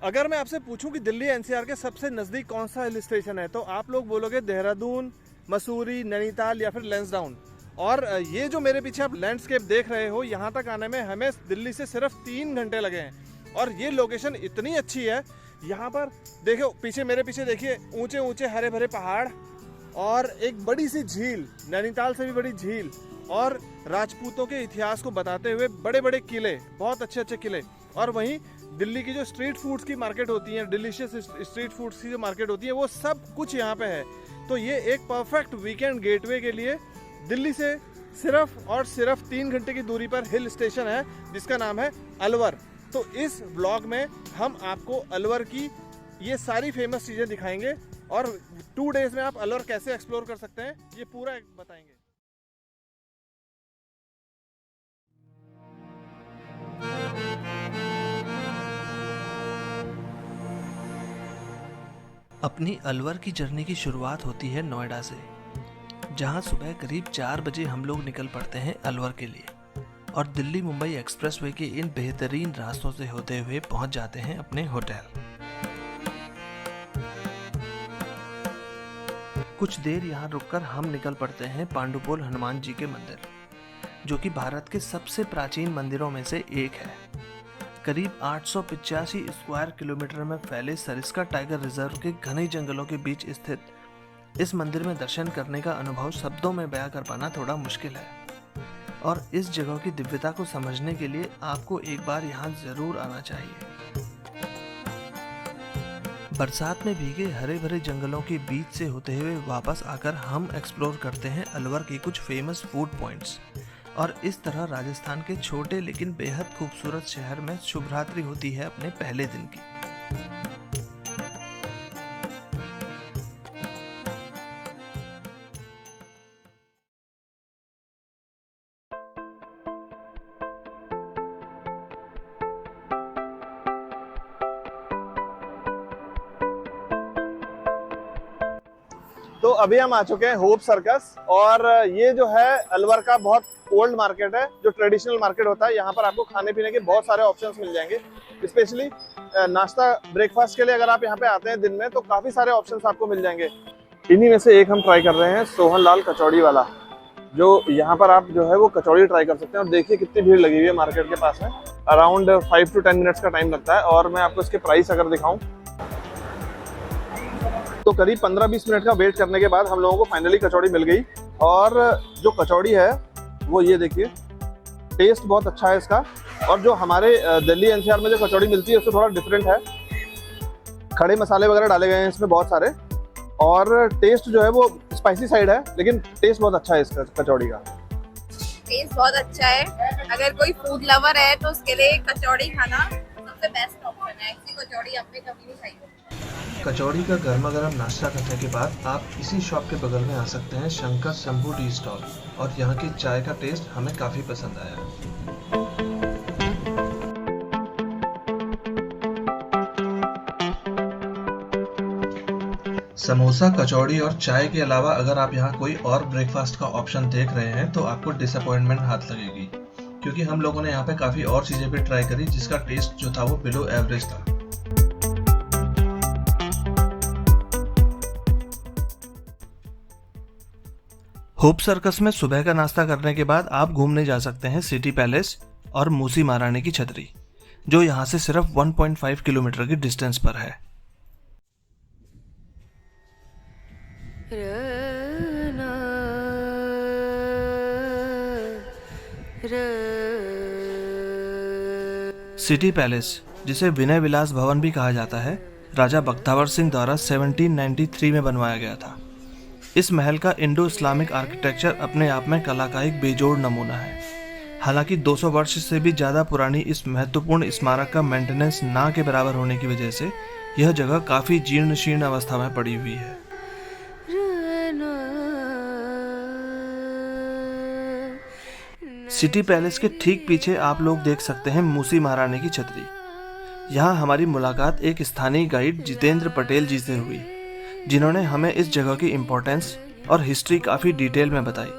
अगर मैं आपसे पूछूं कि दिल्ली एनसीआर के सबसे नज़दीक कौन सा हिल स्टेशन है तो आप लोग बोलोगे देहरादून, मसूरी, नैनीताल या फिर लैंसडाउन। और ये जो मेरे पीछे आप लैंडस्केप देख रहे हो, यहाँ तक आने में हमें दिल्ली से सिर्फ 3 घंटे लगे हैं। और ये लोकेशन इतनी अच्छी है, यहाँ पर देखो पीछे, मेरे पीछे देखिए, ऊंचे ऊंचे हरे भरे पहाड़ और एक बड़ी सी झील, नैनीताल से भी बड़ी झील, और राजपूतों के इतिहास को बताते हुए बड़े बड़े किले, बहुत अच्छे अच्छे किले। और वहीं दिल्ली की जो स्ट्रीट फूड्स की मार्केट होती है, डिलीशियस स्ट्रीट फूड्स की जो मार्केट होती है, वो सब कुछ यहाँ पे है। तो ये एक परफेक्ट वीकेंड गेटवे के लिए दिल्ली से सिर्फ और सिर्फ 3 घंटे की दूरी पर हिल स्टेशन है जिसका नाम है अलवर। तो इस व्लॉग में हम आपको अलवर की ये सारी फेमस चीज़ें दिखाएंगे और 2 डेज में आप अलवर कैसे एक्सप्लोर कर सकते हैं ये पूरा बताएंगे। अपनी अलवर की जर्नी की शुरुआत होती है नोएडा से, जहां सुबह करीब 4 बजे हम लोग निकल पड़ते हैं अलवर के लिए और दिल्ली मुंबई एक्सप्रेसवे के इन बेहतरीन रास्तों से होते हुए पहुंच जाते हैं अपने होटल। कुछ देर यहां रुककर हम निकल पड़ते हैं पांडुपोल हनुमान जी के मंदिर, जो कि भारत के सबसे प्राचीन मंदिरों में से एक है। करीब 885 स्क्वायर किलोमीटर में फैले सरिस्का टाइगर रिजर्व के घने जंगलों के बीच स्थित इस मंदिर में दर्शन करने का अनुभव शब्दों में बयां कर पाना थोड़ा मुश्किल है। और इस जगह की दिव्यता को समझने के लिए आपको एक बार यहाँ जरूर आना चाहिए। बरसात में भीगे हरे भरे जंगलों के बीच से होते हुए वापस आकर हम एक्सप्लोर करते हैं अलवर के कुछ फेमस फूड पॉइंट्स। और इस तरह राजस्थान के छोटे लेकिन बेहद खूबसूरत शहर में शुभरात्रि होती है अपने पहले दिन की। तो अभी हम आ चुके हैं होप सर्कस, और ये जो है अलवर का बहुत ओल्ड मार्केट है, जो ट्रेडिशनल मार्केट होता है। यहाँ पर आपको खाने पीने के बहुत सारे ऑप्शंस मिल जाएंगे, स्पेशली नाश्ता ब्रेकफास्ट के लिए अगर आप यहाँ पे आते हैं दिन में तो काफ़ी सारे ऑप्शंस आपको मिल जाएंगे। इन्हीं में से एक हम ट्राई कर रहे हैं, सोहन लाल कचौड़ी वाला, जो यहाँ पर आप जो है वो कचौड़ी ट्राई कर सकते हैं। और देखिए कितनी भीड़ लगी हुई है मार्केट के पास में, अराउंड 5 to 10 मिनट्स का टाइम लगता है। और मैं आपको इसके प्राइस अगर दिखाऊँ तो करीब 15-20 मिनट का वेट करने के बाद हम लोगों को फाइनली कचौड़ी मिल गई। और जो कचौड़ी है वो ये देखिए, टेस्ट बहुत अच्छा है इसका। और जो हमारे दिल्ली एनसीआर में जो कचौड़ी मिलती है उससे थोड़ा डिफरेंट है। खड़े मसाले वगैरह डाले गए हैं इसमें बहुत सारे, और टेस्ट जो है वो स्पाइसी साइड है, लेकिन टेस्ट बहुत अच्छा है इसका कचौड़ी का। टेस्ट बहुत अच्छा है। अगर कोई फूड लवर है तो उसके लिए कचौड़ी खाना सबसे बेस्ट ऑप्शन है। ऐसी कचौड़ी आपने कभी नहीं खाई। कचौड़ी का गर्मा गर्म नाश्ता करने के बाद आप इसी शॉप के बगल में आ सकते हैं शंकर शंभू टी स्टॉल, और यहाँ की चाय का टेस्ट हमें काफी पसंद आया। समोसा, कचौड़ी और चाय के अलावा अगर आप यहाँ कोई और ब्रेकफास्ट का ऑप्शन देख रहे हैं तो आपको डिसअपॉइंटमेंट हाथ लगेगी, क्योंकि हम लोगों ने यहाँ पे काफी और चीजें भी ट्राई करी जिसका टेस्ट जो था वो बिलो एवरेज था। होप सर्कस में सुबह का नाश्ता करने के बाद आप घूमने जा सकते हैं सिटी पैलेस और मूसी महारानी की छतरी, जो यहाँ से सिर्फ 1.5 किलोमीटर की डिस्टेंस पर है। सिटी पैलेस, जिसे विनय विलास भवन भी कहा जाता है, राजा बख्तावर सिंह द्वारा 1793 में बनवाया गया था। इस महल का इंडो इस्लामिक आर्किटेक्चर अपने आप में कला का एक बेजोड़ नमूना है। हालांकि 200 वर्ष से भी ज़्यादा पुरानी इस महत्वपूर्ण स्मारक का मेंटेनेंस ना के बराबर होने की वजह से यह जगह काफ़ी जीर्ण शीर्ण अवस्था में पड़ी हुई है। सिटी पैलेस के ठीक पीछे आप लोग देख सकते हैं मूसी महारानी की छतरी। यहाँ हमारी मुलाकात एक स्थानीय गाइड जितेंद्र पटेल जी से हुई, जिन्होंने हमें इस जगह की इम्पोर्टेंस और हिस्ट्री काफ़ी डिटेल में बताई।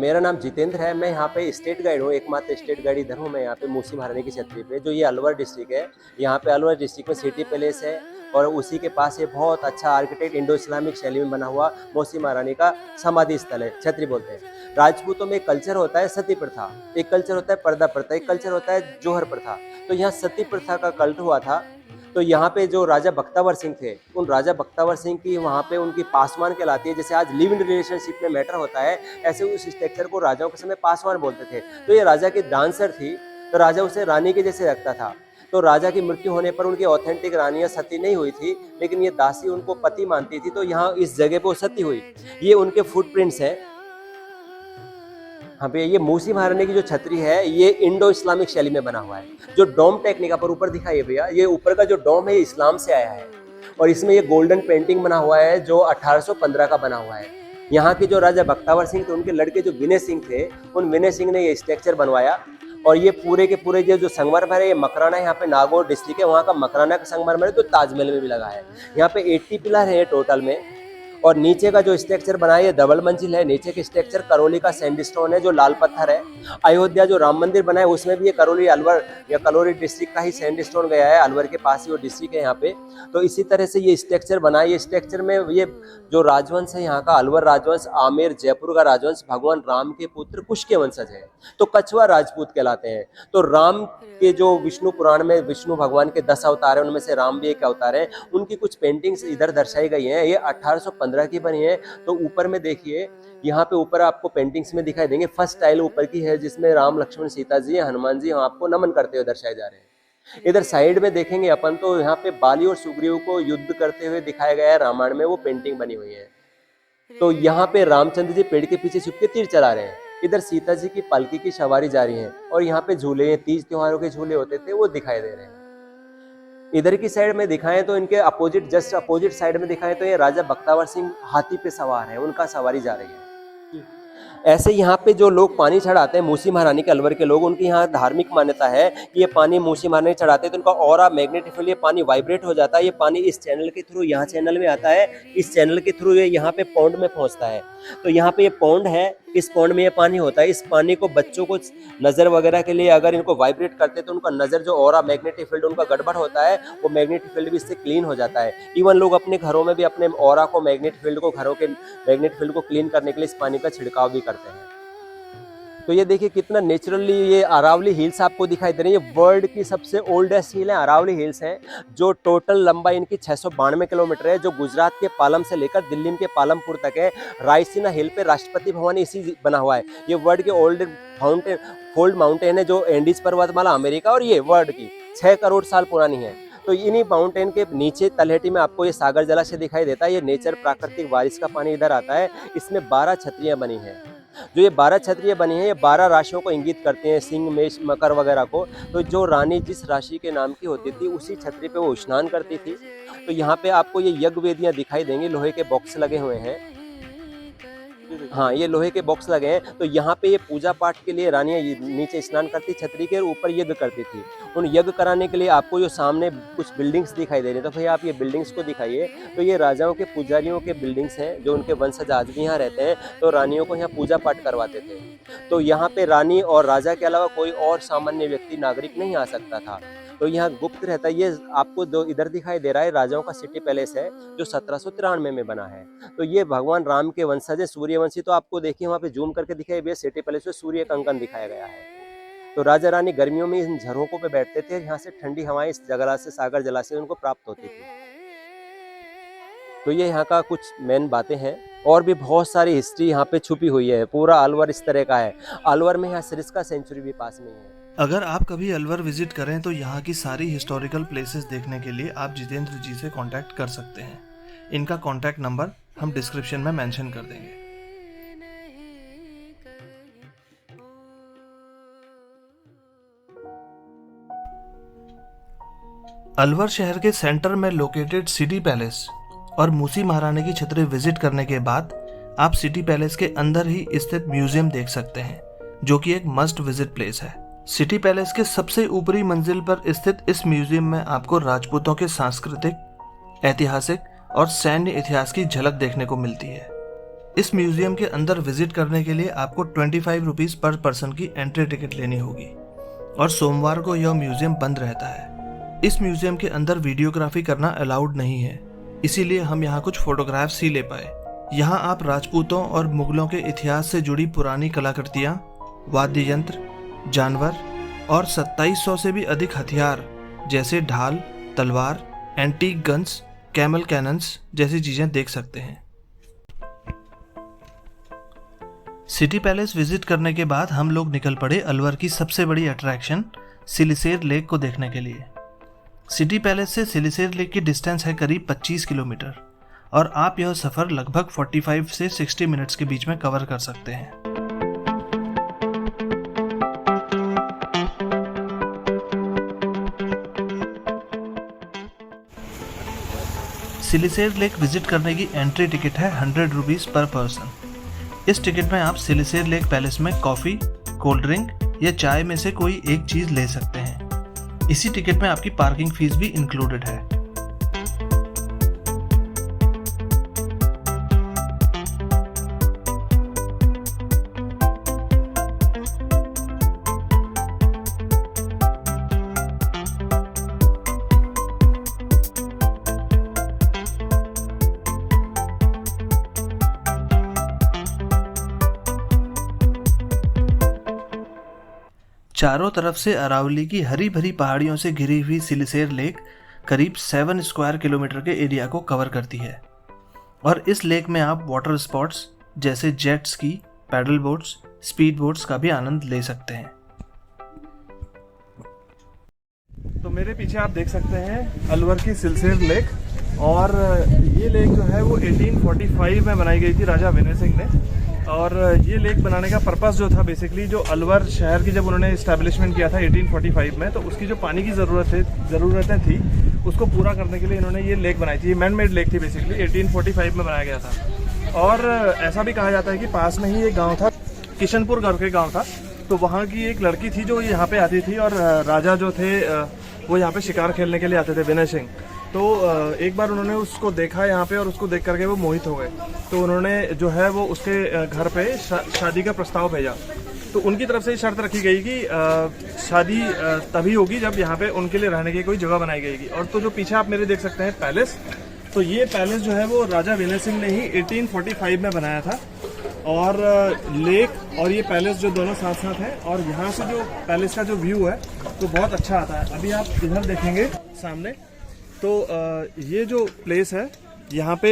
मेरा नाम जितेंद्र है। मैं यहाँ पे स्टेट गाइड हूँ, एकमात्र स्टेट गाइड इधर हूँ मैं यहाँ पे मूसी महारानी की छतरी पे। जो ये अलवर डिस्ट्रिक्ट है, यहाँ पे अलवर डिस्ट्रिक्ट में सिटी पैलेस है और उसी के पास ये बहुत अच्छा आर्किटेक्ट इंडो इस्लामिक शैली में बना हुआ मूसी महारानी का समाधि स्थल है, छतरी बोलते हैं। राजपूतों में एक कल्चर होता है सती प्रथा, एक कल्चर होता है पर्दा प्रथा, एक कल्चर होता है जोहर प्रथा। तो यहाँ सती प्रथा का कल्ट हुआ था। तो यहाँ पे जो राजा बख्तावर सिंह थे, उन राजा बख्तावर सिंह की वहाँ पे उनकी पासवान कहलाती है। जैसे आज लिव इन रिलेशनशिप में मैटर होता है, ऐसे उस स्ट्रक्चर को राजाओं के समय पासवान बोलते थे। तो ये राजा की डांसर थी, तो राजा उसे रानी के जैसे रखता था। तो राजा की मृत्यु होने पर उनकी ऑथेंटिक रानियां सती नहीं हुई थी, लेकिन ये दासी उनको पति मानती थी। तो यहाँ इस जगह पर सती हुई। ये उनके फुटप्रिंट्स हैं। हाँ भैया, ये मूसी महारानी की जो छतरी है ये इंडो इस्लामिक शैली में बना हुआ है। जो डोम टेक्निक पर ऊपर दिखाइए भैया, ये ऊपर का जो डोम है इस्लाम से आया है और इसमें ये गोल्डन पेंटिंग बना हुआ है जो 1815 का बना हुआ है। यहाँ के जो राजा बख्तावर सिंह थे, उनके लड़के जो विनय सिंह थे, उन विनय सिंह ने ये स्ट्रक्चर बनवाया। और ये पूरे के पूरे जो संगमरमर है, ये मकराना यहाँ पे नागौर डिस्ट्रिक्ट है, वहाँ का मकराना का संगमरमर है, तो ताजमहल में भी लगा है। यहाँ पे 80 पिलर है टोटल में। और नीचे का जो स्ट्रक्चर बना है ये डबल मंजिल है। नीचे के स्ट्रक्चर करौली का सैंडस्टोन है जो लाल पत्थर है। अयोध्या जो राम मंदिर बना है उसमें भी ये करौली अलवर या कलोरी डिस्ट्रिक्ट का ही सैंडस्टोन गया है। अलवर के पास ही वो डिस्ट्रिक्ट है यहाँ पे। तो इसी तरह से ये स्ट्रक्चर बना है। ये स्ट्रक्चर में ये जो राजवंश है यहाँ का, अलवर राजवंश, आमेर जयपुर का राजवंश, भगवान राम के पुत्र कुश के वंशज है, तो कछुआ राजपूत कहलाते हैं। तो राम के जो विष्णु पुराण में विष्णु भगवान के 10 अवतार हैं, उनमें से राम भी एक अवतार है। उनकी कुछ पेंटिंग्स इधर दर्शाई गई हैं। ये 1815 की बनी है। तो ऊपर में देखिए, यहाँ पे ऊपर आपको पेंटिंग्स में दिखाई देंगे। फर्स्ट टाइल ऊपर की है जिसमें राम लक्ष्मण सीता जी हनुमान जी आपको नमन करते हुए दर्शाए जा रहे हैं। इधर साइड में देखेंगे अपन तो यहाँ पे बाली और सुग्रीव को युद्ध करते हुए दिखाया गया है, रामायण में वो पेंटिंग बनी हुई है। तो यहाँ पे रामचंद्र जी पेड़ के पीछे छुप के तीर चला रहे हैं। इधर सीता जी की पालकी की सवारी जारी है और यहाँ पे झूले, तीज त्योहारों के झूले होते थे, वो दिखाई दे रहे हैं। इधर की साइड में दिखाएं तो इनके अपोजिट, जस्ट अपोजिट साइड में दिखाएं तो ये राजा बख्तावर सिंह हाथी पे सवार है, उनका सवारी जा रही है। ऐसे यहाँ पे जो लोग पानी चढ़ाते हैं, मूसी महारानी के अलवर के लोग, उनकी यहाँ धार्मिक मान्यता है कि ये पानी मूसी महारानी चढ़ाते हैं तो उनका ऑरा मैग्नेटिक फील्ड, ये पानी वाइब्रेट हो जाता है। ये पानी इस चैनल के थ्रू यहाँ चैनल में आता है, इस चैनल के थ्रू ये यहाँ पे पौंड में पहुँचता है। तो यहाँ पे ये पौंड है, इस पौंड में ये पानी होता है। इस पानी को बच्चों को नज़र वगैरह के लिए अगर इनको वाइब्रेट करते तो उनका नज़र जो ऑरा मैग्नेटिक फील्ड उनका गड़बड़ होता है, वो मैग्नेटिक फील्ड भी इससे क्लीन हो जाता है। इवन लोग अपने घरों में भी अपने ऑरा को, मैग्नेटिक फील्ड को, घरों के मैग्नेटिक फील्ड को क्लीन करने के लिए इस पानी का छिड़काव भी करते हैं। तो ये देखिए कितना नेचुरली ये अरावली हिल्स आपको दिखाई दे रही है। वर्ल्ड की सबसे ओल्डेस्ट हिल है, अरावली हिल्स हैं, जो टोटल लंबाई इनकी 692 किलोमीटर है, जो गुजरात के पालम से लेकर दिल्ली के पालमपुर तक है। रायसीना हिल पे राष्ट्रपति भवन इसी बना हुआ है। ये वर्ल्ड के फोल्ड माउंटेन है, जो एंडीज पर्वतमाला अमेरिका, और ये वर्ल्ड की 6 करोड़ साल पुरानी है। तो इन्हीं माउंटेन के नीचे तलहटी में आपको ये सागर जलाशय दिखाई देता है। ये नेचर, प्राकृतिक बारिश का पानी इधर आता है। इसमें 12 छतरियाँ बनी हैं। जो ये 12 छतरियाँ बनी हैं, ये 12 राशियों को इंगित करते हैं, सिंह, मेष, मकर वगैरह को। तो जो रानी जिस राशि के नाम की होती थी, उसी छतरी पे वो स्नान करती थी। तो यहाँ पे आपको ये यज्ञ वेदियाँ दिखाई देंगी, लोहे के बॉक्स लगे हुए हैं। हाँ, ये लोहे के बॉक्स लगे हैं। तो यहाँ पे ये पूजा पाठ के लिए रानियाँ नीचे स्नान करती, छतरी के ऊपर यज्ञ करती थी। उन यज्ञ कराने के लिए आपको जो सामने कुछ बिल्डिंग्स दिखाई दे रही है, तो भैया आप ये बिल्डिंग्स को दिखाइए। तो ये राजाओं के पुजारियों के बिल्डिंग्स हैं, जो उनके वंशज आज भी यहाँ रहते हैं। तो रानियों को यहाँ पूजा पाठ करवाते थे। तो यहाँ पे रानी और राजा के अलावा कोई और सामान्य व्यक्ति, नागरिक नहीं आ सकता था। तो यहाँ गुप्त रहता है। ये आपको जो इधर दिखाई दे रहा है, राजाओं का सिटी पैलेस है, जो 1793 में बना है। तो ये भगवान राम के वंशज है, सूर्यवंशी। तो आपको देखिए वहाँ पे जूम करके दिखाई दिया, सिटी पैलेस में सूर्य कंकन दिखाया गया है। तो राजा रानी गर्मियों में इन झरोकों पे बैठते थे। यहाँ से ठंडी हवाएं इस जलाशय, सागर जलाशय उनको प्राप्त होती थी। तो ये यहाँ का कुछ मेन बातें हैं। और भी बहुत सारी हिस्ट्री यहाँ पे छुपी हुई है। पूरा अलवर इस तरह का है। अलवर में यहाँ सरिस्का सेंचुरी भी पास में है। अगर आप कभी अलवर विजिट करें तो यहाँ की सारी हिस्टोरिकल प्लेसेस देखने के लिए आप जितेंद्र जी से कांटेक्ट कर सकते हैं। इनका कांटेक्ट नंबर हम डिस्क्रिप्शन में मेंशन कर देंगे। अलवर शहर के सेंटर में लोकेटेड सिटी पैलेस और मूसी महारानी की छतरी विजिट करने के बाद आप सिटी पैलेस के अंदर ही स्थित म्यूजियम देख सकते हैं, जो कि एक मस्ट विजिट प्लेस है। सिटी पैलेस के सबसे ऊपरी मंजिल पर स्थित इस म्यूजियम में आपको राजपूतों के सांस्कृतिक, ऐतिहासिक और सैन्य इतिहास की झलक देखने को मिलती है। इस म्यूजियम के अंदर विजिट करने के लिए आपको 25 रुपीज़ पर पर्सन की एंट्री टिकट लेनी होगी और सोमवार को यह म्यूजियम बंद रहता है। इस म्यूजियम के अंदर वीडियोग्राफी करना अलाउड नहीं है, इसीलिए हम यहाँ कुछ फोटोग्राफ्स ही ले पाए। यहाँ आप राजपूतों और मुगलों के इतिहास से जुड़ी पुरानी कलाकृतियाँ, वाद्य यंत्र, जानवर और 2700 से भी अधिक हथियार जैसे ढाल, तलवार, एंटीक गन्स, कैमल कैनन्स जैसी चीज़ें देख सकते हैं। सिटी पैलेस विजिट करने के बाद हम लोग निकल पड़े अलवर की सबसे बड़ी अट्रैक्शन सिलिसेर लेक को देखने के लिए। सिटी पैलेस से सिलिसेर लेक की डिस्टेंस है करीब 25 किलोमीटर और आप यह सफ़र लगभग 45 से 60 मिनट्स के बीच में कवर कर सकते हैं। सिलिसेर लेक विजिट करने की एंट्री टिकट है 100 रुपीज़ पर पर्सन। इस टिकट में आप सिलिसेर लेक पैलेस में कॉफ़ी, कोल्ड ड्रिंक या चाय में से कोई एक चीज़ ले सकते हैं। इसी टिकट में आपकी पार्किंग फीस भी इंक्लूडेड है। चारों तरफ से अरावली की हरी भरी पहाड़ियों से घिरी हुई सिलिसेर लेक करीब 7 स्क्वायर किलोमीटर के एरिया को कवर करती है और इस लेक में आप वाटर स्पोर्ट्स जैसे jet ski, paddle boats, speed boats का भी आनंद ले सकते हैं। तो मेरे पीछे आप देख सकते हैं अलवर की सिलसेर लेक और ये लेक जो है वो 1845 में बनाई गई थी राजा विनय सिंह ने। और ये लेक बनाने का पर्पस जो था बेसिकली जो अलवर शहर की जब उन्होंने इस्टेब्लिशमेंट किया था 1845 में, तो उसकी जो पानी की ज़रूरतें थी उसको पूरा करने के लिए इन्होंने ये लेक बनाई थी। ये मैन मेड लेक थी बेसिकली, 1845 में बनाया गया था। और ऐसा भी कहा जाता है कि पास में ही एक गाँव था, किशनपुर करके गाँव था, तो वहाँ की एक लड़की थी जो यहाँ पे आती थी और राजा जो थे वो यहाँ पे शिकार खेलने के लिए आते थे, विनय सिंह। तो एक बार उन्होंने उसको देखा यहाँ पे और उसको देख करके वो मोहित हो गए, तो उन्होंने जो है वो उसके घर पे शादी का प्रस्ताव भेजा। तो उनकी तरफ से शर्त रखी गई कि शादी तभी होगी जब यहाँ पे उनके लिए रहने की कोई जगह बनाई गई। और तो जो पीछे आप मेरे देख सकते हैं पैलेस, तो ये पैलेस जो है वो राजा विनय सिंह ने ही 1845 में बनाया था। और लेक और ये पैलेस जो दोनों साथ साथ हैं और यहाँ से जो पैलेस का जो व्यू है तो बहुत अच्छा आता है। अभी आप इधर देखेंगे सामने, तो ये जो प्लेस है यहाँ पे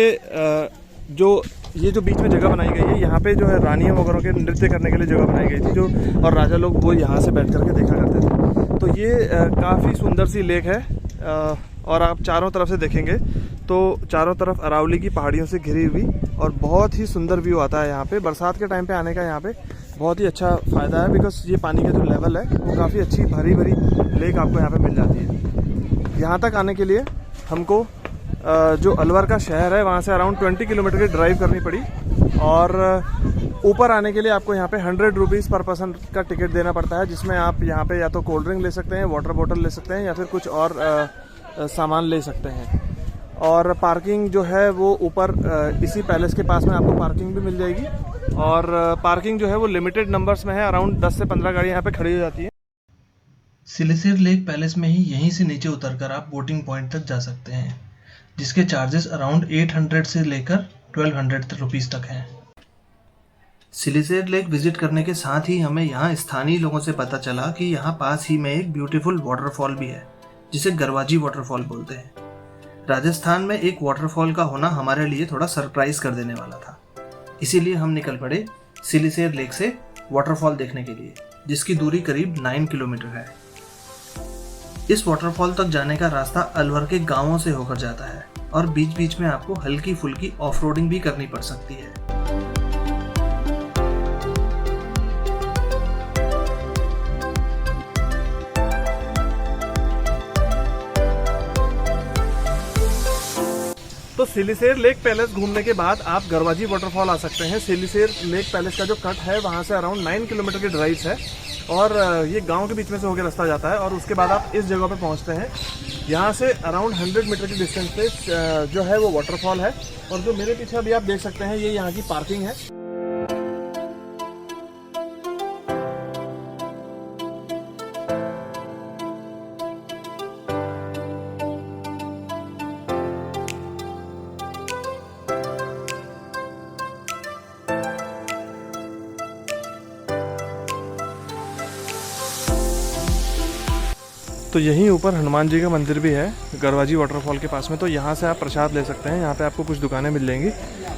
ये जो बीच में जगह बनाई गई है, यहाँ पे जो है रानियों वगैरह के नृत्य करने के लिए जगह बनाई गई थी जो, और राजा लोग वो यहाँ से बैठ करके देखा करते थे। तो ये काफ़ी सुंदर सी लेक है और आप चारों तरफ से देखेंगे तो चारों तरफ अरावली की पहाड़ियों से घिरी हुई और बहुत ही सुंदर व्यू आता है यहाँ पे। बरसात के टाइम पे आने का यहाँ पे बहुत ही अच्छा फ़ायदा है, बिकॉज ये पानी का जो लेवल है वो काफ़ी अच्छी भरी भरी लेक आपको यहाँ पे मिल जाती है। यहाँ तक आने के लिए हमको जो अलवर का शहर है वहाँ से अराउंड 20 किलोमीटर की ड्राइव करनी पड़ी और ऊपर आने के लिए आपको यहाँ पे 100 रुपीज़ पर पर्सन का टिकट देना पड़ता है, जिसमें आप यहाँ पे या तो कोल्ड ड्रिंक ले सकते हैं, वाटर बॉटल ले सकते हैं या फिर कुछ और सामान ले सकते हैं। और पार्किंग जो है वो ऊपर इसी पैलेस के पास में आपको पार्किंग भी मिल जाएगी और पार्किंग जो है वो लिमिटेड नंबर्स में है, अराउंड 10 से 15 गाड़ियाँ यहाँ पे खड़ी हो जाती है। सिलिसेर लेक पैलेस में ही यहीं से नीचे उतरकर आप बोटिंग पॉइंट तक जा सकते हैं, जिसके चार्जेस अराउंड 800 से लेकर 1200 रुपीज़ तक हैं। सिलिसेर लेक विजिट करने के साथ ही हमें यहाँ स्थानीय लोगों से पता चला कि यहाँ पास ही में एक ब्यूटीफुल वाटरफॉल भी है, जिसे गरवाजी वाटरफॉल बोलते हैं। राजस्थान में एक वाटरफॉल का होना हमारे लिए थोड़ा सरप्राइज कर देने वाला था, इसीलिए हम निकल पड़े सिलिसेर लेक से वाटरफॉल देखने के लिए, जिसकी दूरी करीब 9 किलोमीटर है। इस वाटरफॉल तक जाने का रास्ता अलवर के गांवों से होकर जाता है और बीच बीच में आपको हल्की फुल्की ऑफ रोडिंग भी करनी पड़ सकती है। तो सिलिसेर लेक पैलेस घूमने के बाद आप गरवाजी वाटरफॉल आ सकते हैं। सिलिसेर लेक पैलेस का जो कट है वहाँ से अराउंड 9 किलोमीटर की ड्राइव है और ये गांव के बीच में से होकर रास्ता जाता है और उसके बाद आप इस जगह पे पहुँचते हैं यहाँ से अराउंड 100 मीटर की डिस्टेंस पे जो है वो वाटरफॉल है। और जो मेरे पीछे अभी आप देख सकते हैं ये यहाँ की पार्किंग है। तो यहीं ऊपर हनुमान जी का मंदिर भी है गरवाजी वाटरफॉल के पास में। तो यहाँ से आप प्रसाद ले सकते हैं। यहाँ पे आपको कुछ दुकानें मिल जाएंगी,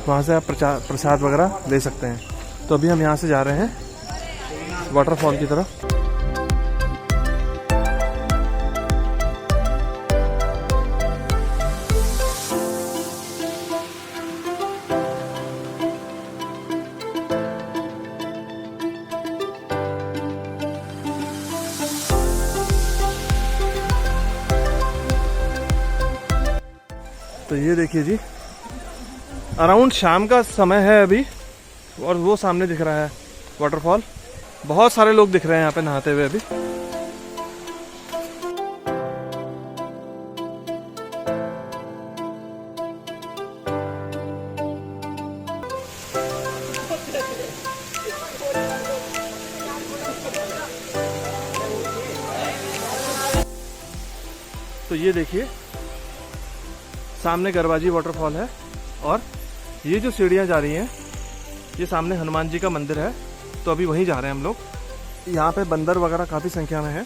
वहाँ से आप प्रसाद वगैरह ले सकते हैं। तो अभी हम यहाँ से जा रहे हैं वाटरफॉल की तरफ। तो ये देखिए जी, अराउंड शाम का समय है अभी और वो सामने दिख रहा है वाटरफॉल। बहुत सारे लोग दिख रहे हैं यहाँ पे नहाते हुए अभी। तो ये देखिए सामने गरवाजी वाटरफॉल है और ये जो सीढ़ियाँ जा रही हैं ये सामने हनुमान जी का मंदिर है। तो अभी वहीं जा रहे हैं हम लोग। यहाँ पे बंदर वगैरह काफ़ी संख्या में है,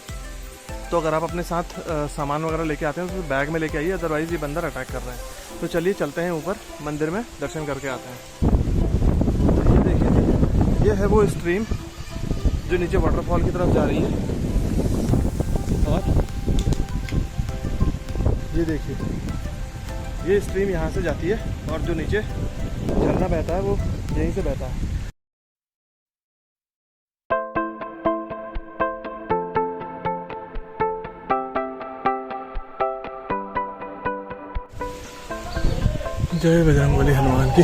तो अगर आप अपने साथ सामान वगैरह लेके आते हैं तो बैग में लेके आइए, अदरवाइज़ ये बंदर अटैक कर रहे हैं। तो चलिए चलते हैं ऊपर मंदिर में, दर्शन करके आते हैं। तो ये देखिए, ये है वो स्ट्रीम जो नीचे वाटरफॉल की तरफ जा रही है। और ये देखिए, ये स्ट्रीम यहाँ से जाती है और जो नीचे झरना बहता है वो यहीं से बहता है। जय बजरंगबली हनुमान की।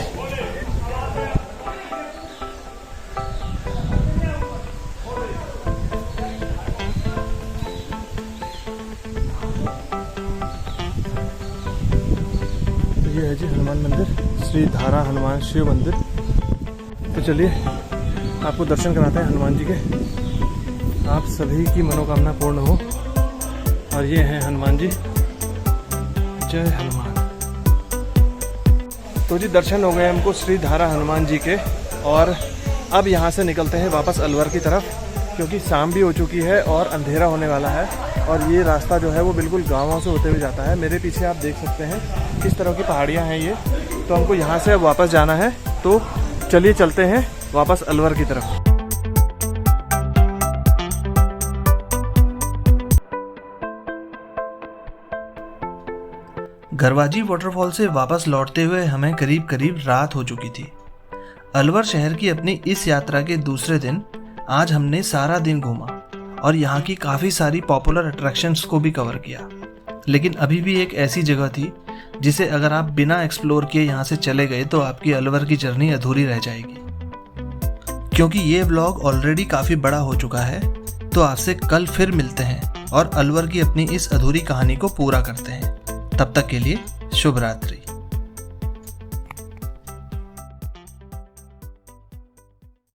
ये है जी हनुमान मंदिर, श्री धारा हनुमान शिव मंदिर। तो चलिए आपको दर्शन कराते हैं हनुमान जी के, आप सभी की मनोकामना पूर्ण हो। और ये हैं हनुमान जी। जय हनुमान। तो जी दर्शन हो गए हमको श्री धारा हनुमान जी के, और अब यहाँ से निकलते हैं वापस अलवर की तरफ, क्योंकि शाम भी हो चुकी है और अंधेरा होने वाला है। और ये रास्ता जो है वो बिल्कुल गाँवों से होते हुए जाता है। मेरे पीछे आप देख सकते हैं किस तरह की पहाड़ियाँ हैं ये। तो हमको यहाँ से अब वापस जाना है, तो चलिए चलते हैं वापस अलवर की तरफ। गरवाजी वाटरफॉल से वापस लौटते हुए हमें करीब करीब रात हो चुकी थी। अलवर शहर की अपनी इस यात्रा के दूसरे दिन आज हमने सारा दिन घूमा और यहाँ की काफ़ी सारी पॉपुलर अट्रैक्शंस को भी कवर किया। लेकिन अभी भी एक ऐसी जगह थी जिसे अगर आप बिना एक्सप्लोर किए यहाँ से चले गए तो आपकी अलवर की जर्नी अधूरी रह जाएगी। क्योंकि ये व्लॉग ऑलरेडी काफ़ी बड़ा हो चुका है, तो आपसे कल फिर मिलते हैं और अलवर की अपनी इस अधूरी कहानी को पूरा करते हैं। तब तक के लिए शुभ रात्रि।